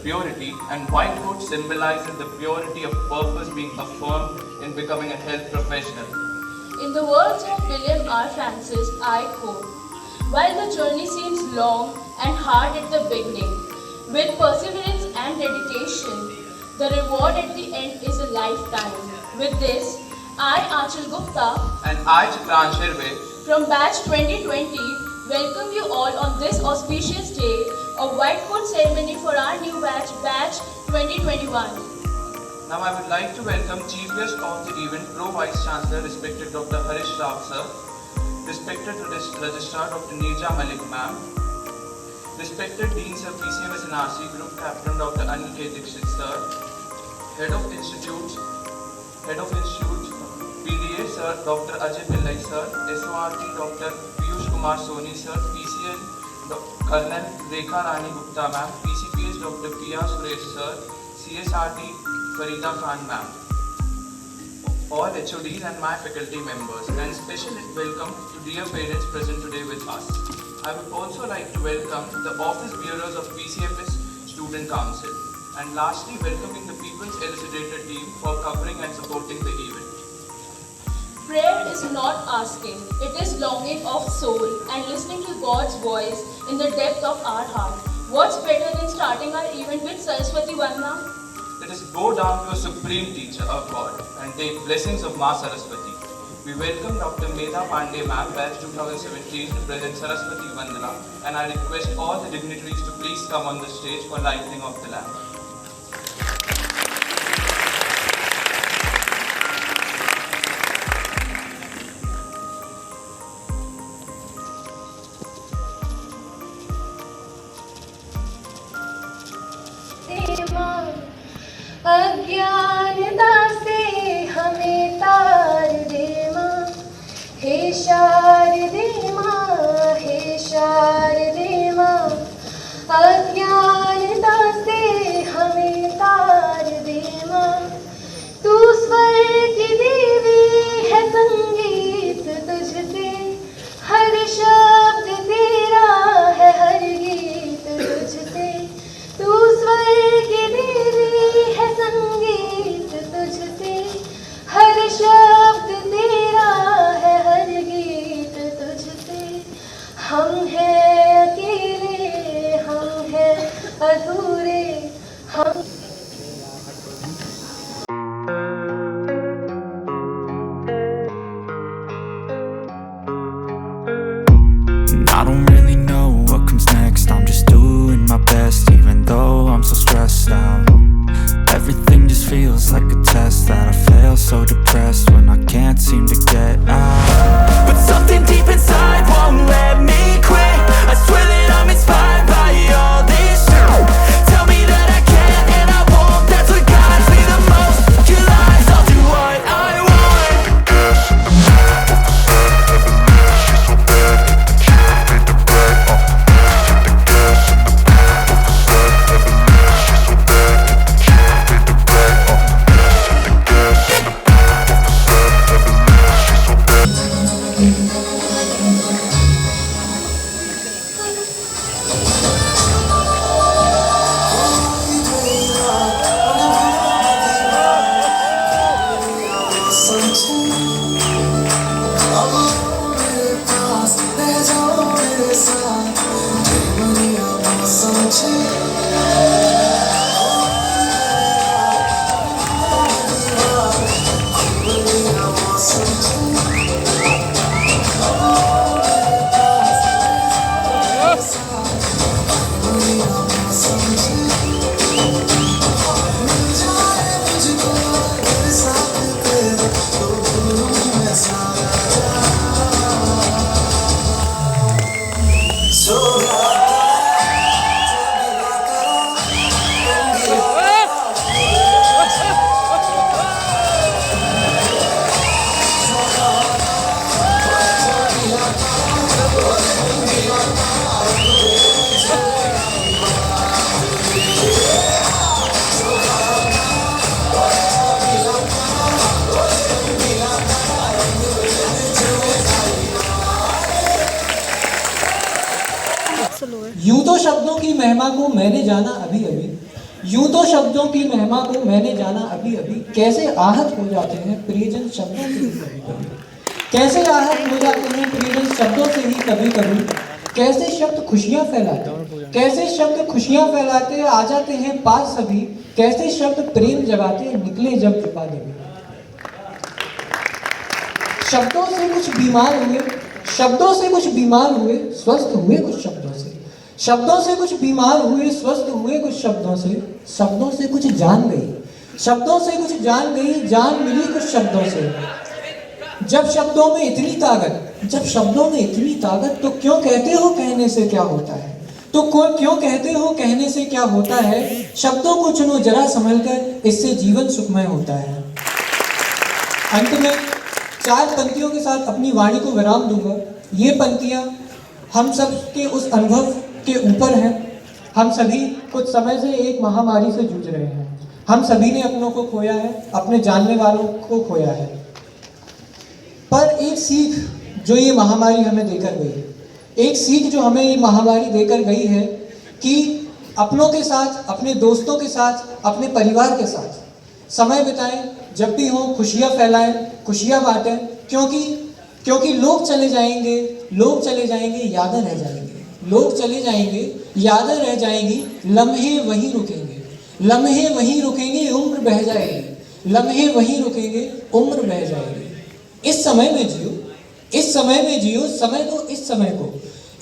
purity, and white coat symbolizes the purity of purpose being affirmed in becoming a health professional. In the words of William R. Francis, I quote, "While the journey seems long and hard at the beginning, with perseverance and dedication, the reward at the end is a lifetime." With this, I, Achal Gupta, And I, Chitran Shirve, from batch 2020, welcome you all on this auspicious day of white coat ceremony for our new batch, batch 2021. now I would like to welcome Chief Guest of the event, Pro Vice Chancellor, respected Dr. Harish Rao sir, respected Registrar Dr. Neerja Malik ma'am, respected Dean Sir PCMS and RC Group Captain Dr. Anil K. Dixit sir, Head of Institute PDA Sir Dr. Ajay Pillai Sir, SORT Dr. Piyush Kumar Soni Sir, PCN Colonel Rekha Rani Gupta Ma'am, PCPS Dr. Priya Suresh Sir, CSRT Farida Khan Ma'am, all HODs and my faculty members, and special welcome to dear parents present today with us. I would also like to welcome the office bearers of PCMS Student Council, and lastly welcoming the People's Elucidator team for covering and supporting the event. Prayer is not asking, it is longing of soul and listening to God's voice in the depth of our heart. What's better than starting our event with Saraswati Vandana? Let us bow down to a supreme teacher of God and take blessings of Ma Saraswati. We welcome Dr. Medha Pandey Ma'am, batch 2017 to present Saraswati Vandana, and I request all the dignitaries to please come on the stage for lighting of the lamp. अज्ञानता से हमें तार दे माँ, हे शारदे माँ, हे शारदे माँ। अज्ञानता से हमें तार दे माँ, तू स्वर की देवी है, संगीत तुझसे, हर शब्द तेरा है, हर गीत तुझसे। तू स्वर की देवी है, संगीत तुझसे, हर शब्द तेरा है, हर गीत तुझसे। हम हैं अकेले, हम हैं अधूरे, हम I don't really know what comes next. I'm just doing my best, even though I'm so stressed out. Everything just feels like a test that I fail, so depressed when I can't seem to get out. But something deep inside won't let me quit. I swear that I'm inspired by all this shit. Tell me that I can and I won't. That's what guides me the most. Your lies, I'll do what I want. यूं तो शब्दों की महिमा को मैंने जाना अभी अभी, यूं तो शब्दों की महिमा को मैंने जाना अभी अभी, कैसे आहत हो जाते हैं प्रियजन शब्दों से ही कभी कभी, कैसे आहत हो जाते हैं प्रियजन शब्दों से ही कभी कभी, कैसे शब्द खुशियां फैलाते, कैसे शब्द खुशियां फैलाते आ जाते हैं पास सभी, कैसे शब्द प्रेम जगाते निकले जब कृपा देवी। शब्दों से कुछ बीमार हुए, शब्दों से कुछ बीमार हुए, स्वस्थ हुए कुछ शब्दों से, शब्दों से कुछ बीमार हुए, स्वस्थ हुए कुछ शब्दों से, शब्दों से कुछ जान गई, शब्दों से कुछ जान गई, जान मिली कुछ शब्दों से। जब शब्दों में इतनी ताकत, जब शब्दों में इतनी ताकत, तो क्यों कहते हो कहने से क्या होता है, तो क्यों कहते हो कहने से क्या होता है, शब्दों को चुनो जरा संभल कर, इससे जीवन सुखमय होता है। अंत में 4 पंक्तियों के साथ अपनी वाणी को विराम दूंगा। ये पंक्तियां हम सब के उस अनुभव के ऊपर हैं। हम सभी कुछ समय से एक महामारी से जूझ रहे हैं। हम सभी ने अपनों को खोया है, अपने जानने वालों को खोया है। पर एक सीख जो ये महामारी हमें देकर गई, एक सीख जो हमें ये महामारी देकर गई है कि अपनों के साथ, अपने दोस्तों के साथ, अपने परिवार के साथ समय बिताएं, जब भी हो खुशियां फैलाएं, खुशियां बांटें, क्योंकि लोग चले जाएंगे, लोग चले जाएंगे, यादें रह जाएंगी, लोग चले जाएंगे, यादें रह जाएंगी, लम्हे वहीं रुकेंगे, लम्हे वहीं रुकेंगे, उम्र बह जाएगी, लम्हे वहीं रुकेंगे, उम्र बह जाएगी। इस समय में जियो, इस समय में जियो, समय दो इस समय को,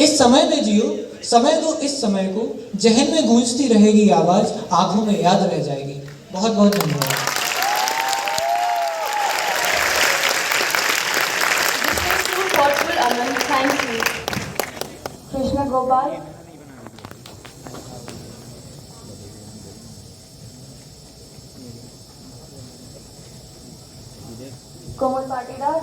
इस समय में जियो, समय दो इस समय को, जहन में गूंजती रहेगी आवाज, आंखों में याद रह जाएगी। बहुत बहुत धन्यवाद। Thoughtful Aman, thank you. Krishna Gopal, Komal Patidar,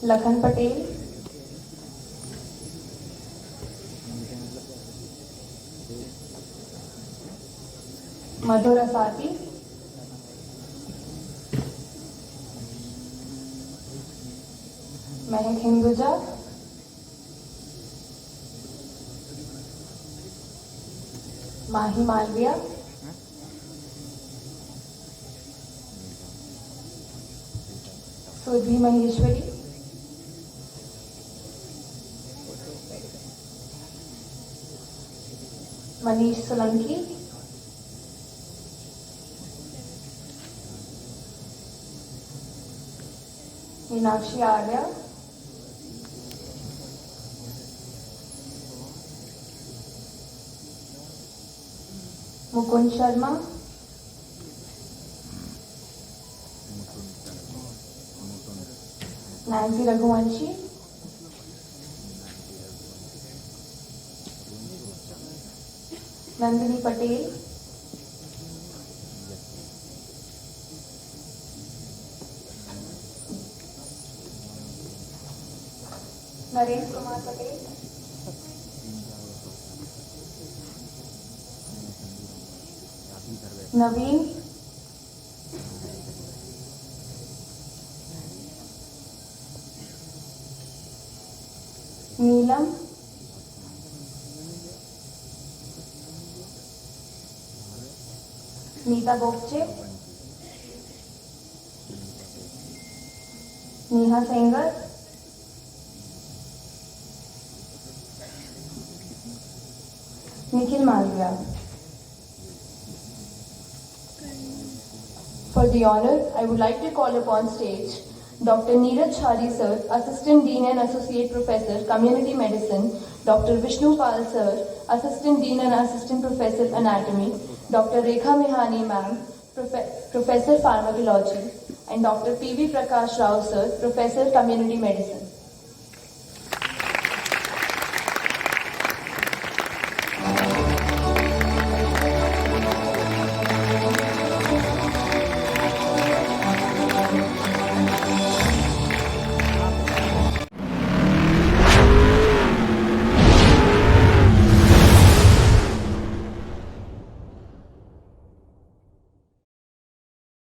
Lakhan Patel, Madhur Asati, Mehak Hinduja, Mahi Malviya, Sudhi Maheshwari, Manish Solanki, Meenakshi Arya, Mukund Sharma, Nancy Raghuvanshi, Nandini Patel, Naresh Kumar Patel, Naveen, Neelam, Neeta Gopche, Neha Sengar, Nikhil Malviya. For the honor, I would like to call upon stage Dr. Neeraj Chari Sir, Assistant Dean and Associate Professor, Community Medicine, Dr. Vishnu Pal Sir, Assistant Dean and Assistant Professor, Anatomy, Dr. Rekha Mehani Ma'am, Professor Pharmacology, and Dr. P.V. Prakash Rao Sir, Professor, Community Medicine.